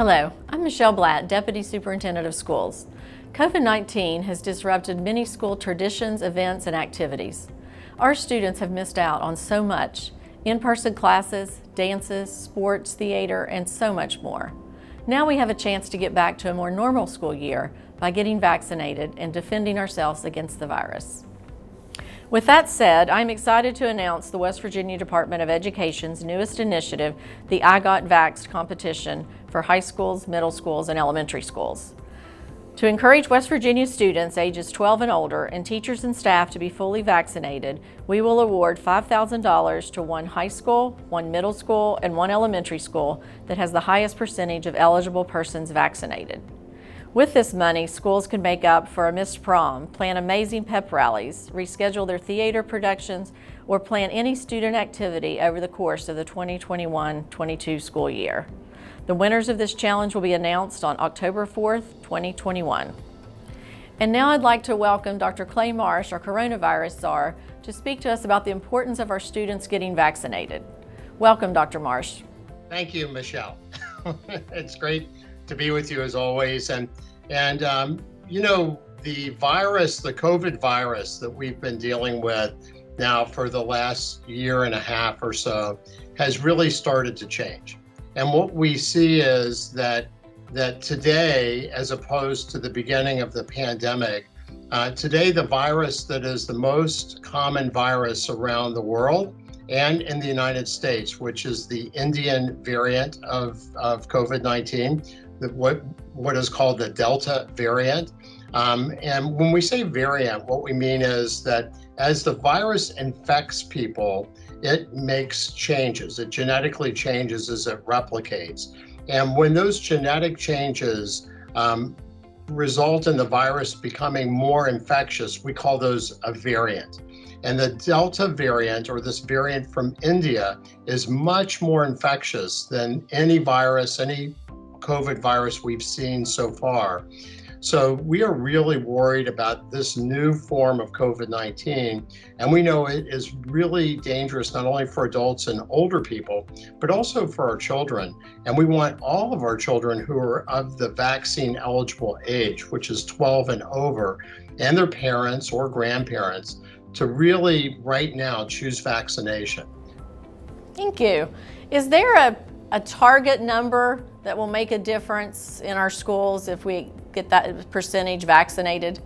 Hello, I'm Michele Blatt, Deputy Superintendent of Schools. COVID-19 has disrupted many school traditions, events, and activities. Our students have missed out on so much: in-person classes, dances, sports, theater, and so much more. Now we have a chance to get back to a more normal school year by getting vaccinated and defending ourselves against the virus. With that said, I'm excited to announce the West Virginia Department of Education's newest initiative, the Got Vaxxed Competition for high schools, middle schools, and elementary schools. To encourage West Virginia students ages 12 and older and teachers and staff to be fully vaccinated, we will award $5,000 to one high school, one middle school, and one elementary school that has the highest percentage of eligible persons vaccinated. With this money, schools can make up for a missed prom, plan amazing pep rallies, reschedule their theater productions, or plan any student activity over the course of the 2021-22 school year. The winners of this challenge will be announced on October 4th, 2021. And now I'd like to welcome Dr. Clay Marsh, our Coronavirus Czar, to speak to us about the importance of our students getting vaccinated. Welcome, Dr. Marsh. Thank you, Michele. It's great to be with you as always. And you know, the virus, the COVID virus that we've been dealing with now for the last year and a half or so has really started to change. And what we see is that today, as opposed to the beginning of the pandemic, today the virus that is the most common virus around the world and in the United States, which is the Indian variant of COVID-19, what is called the Delta variant. And when we say variant, what we mean is that as the virus infects people, it makes changes. It genetically changes as it replicates. And when those genetic changes result in the virus becoming more infectious, we call those a variant. And the Delta variant, or this variant from India, is much more infectious than any virus, any COVID virus we've seen so far. So we are really worried about this new form of COVID-19, and we know it is really dangerous not only for adults and older people, but also for our children. And we want all of our children who are of the vaccine eligible age, which is 12 and over, and their parents or grandparents, to really right now choose vaccination. Thank you. Is there a target number that will make a difference in our schools if we get that percentage vaccinated?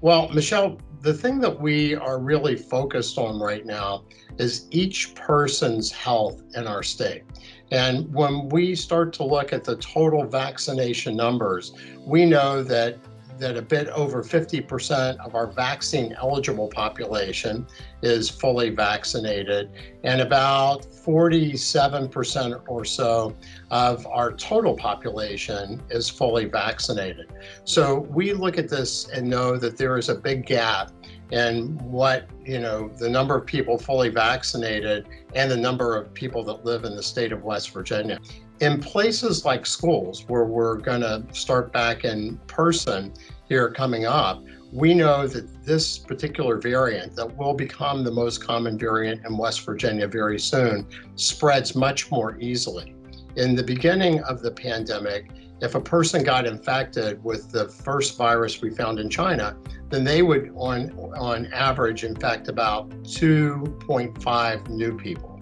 Well, Michele, the thing that we are really focused on right now is each person's health in our state. And when we start to look at the total vaccination numbers, we know that a bit over 50% of our vaccine eligible population is fully vaccinated, and about 47% or so of our total population is fully vaccinated. So we look at this and know that there is a big gap in what, the number of people fully vaccinated and the number of people that live in the state of West Virginia. In places like schools, where we're going to start back in person here coming up, we know that this particular variant that will become the most common variant in West Virginia very soon spreads much more easily. In the beginning of the pandemic, if a person got infected with the first virus we found in China, then they would on average infect about 2.5 new people.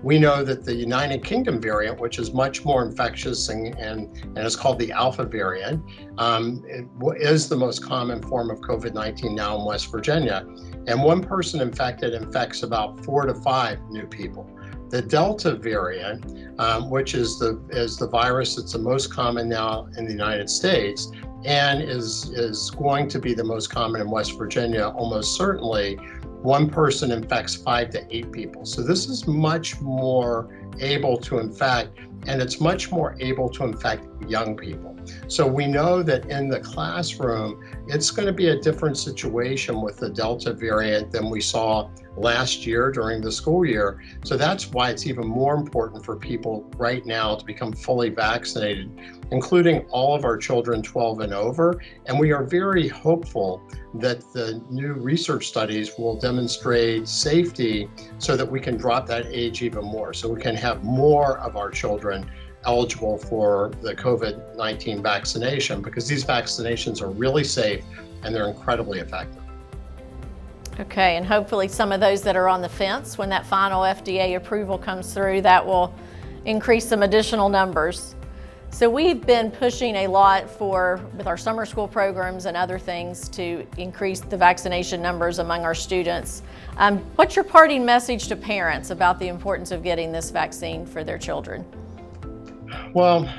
We know that the United Kingdom variant, which is much more infectious and is called the Alpha variant, is the most common form of COVID-19 now in West Virginia. And one person infected infects about 4 to 5 new people. The Delta variant, which is the virus that's the most common now in the United States, and is going to be the most common in West Virginia, almost certainly, one person infects 5 to 8 people. So this is much more able to infect, and it's much more able to infect young people. So we know that in the classroom, it's going to be a different situation with the Delta variant than we saw last year during the school year. So that's why it's even more important for people right now to become fully vaccinated, including all of our children 12 and over. And we are very hopeful that the new research studies will demonstrate safety so that we can drop that age even more, so we can have more of our children eligible for the COVID-19 vaccination, because these vaccinations are really safe and they're incredibly effective. Okay, and hopefully some of those that are on the fence, when that final FDA approval comes through, that will increase some additional numbers. So we've been pushing a lot with our summer school programs and other things to increase the vaccination numbers among our students. What's your parting message to parents about the importance of getting this vaccine for their children? Well,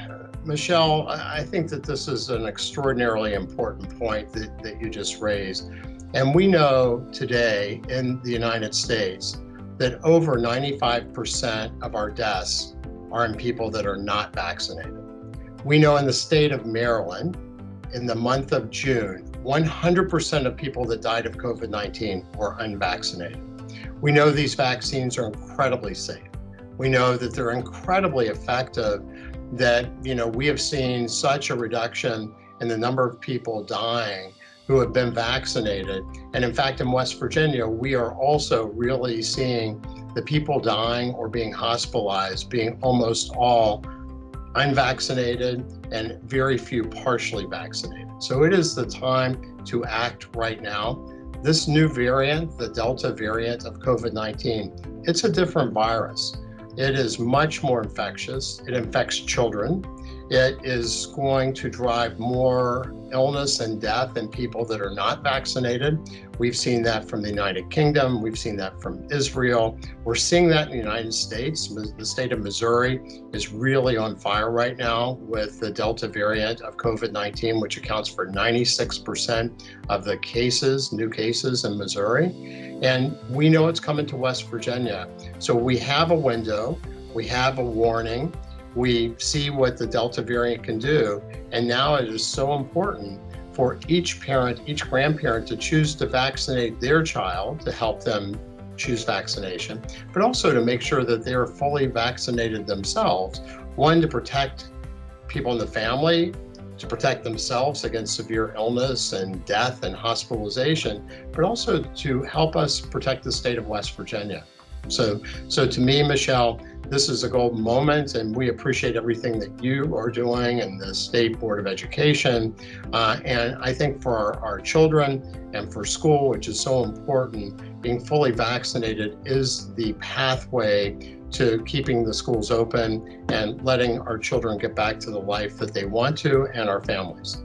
Michelle, I think that this is an extraordinarily important point that you just raised. And we know today in the United States that over 95% of our deaths are in people that are not vaccinated. We know in the state of Maryland, in the month of June, 100% of people that died of COVID-19 were unvaccinated. We know these vaccines are incredibly safe. We know that they're incredibly effective, that we have seen such a reduction in the number of people dying who have been vaccinated. And in fact, in West Virginia, we are also really seeing the people dying or being hospitalized being almost all unvaccinated and very few partially vaccinated. So it is the time to act right now. This new variant, the Delta variant of COVID-19, it's a different virus. It is much more infectious. It infects children. It is going to drive more illness and death in people that are not vaccinated. We've seen that from the United Kingdom. We've seen that from Israel. We're seeing that in the United States. The state of Missouri is really on fire right now with the Delta variant of COVID-19, which accounts for 96% of the cases, new cases in Missouri. And we know it's coming to West Virginia. So we have a window, we have a warning. We see what the Delta variant can do, and now it is so important for each parent, each grandparent to choose to vaccinate their child to help them choose vaccination, but also to make sure that they are fully vaccinated themselves. One, to protect people in the family, to protect themselves against severe illness and death and hospitalization, but also to help us protect the state of West Virginia. So to me, Michelle, this is a golden moment, and we appreciate everything that you are doing and the State Board of Education. And I think for our children and for school, which is so important, being fully vaccinated is the pathway to keeping the schools open and letting our children get back to the life that they want to, and our families.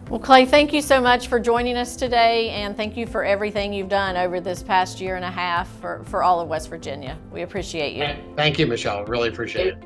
Well, Clay, thank you so much for joining us today, and thank you for everything you've done over this past year and a half for all of West Virginia. We appreciate you. Thank you, Michelle. Really appreciate it.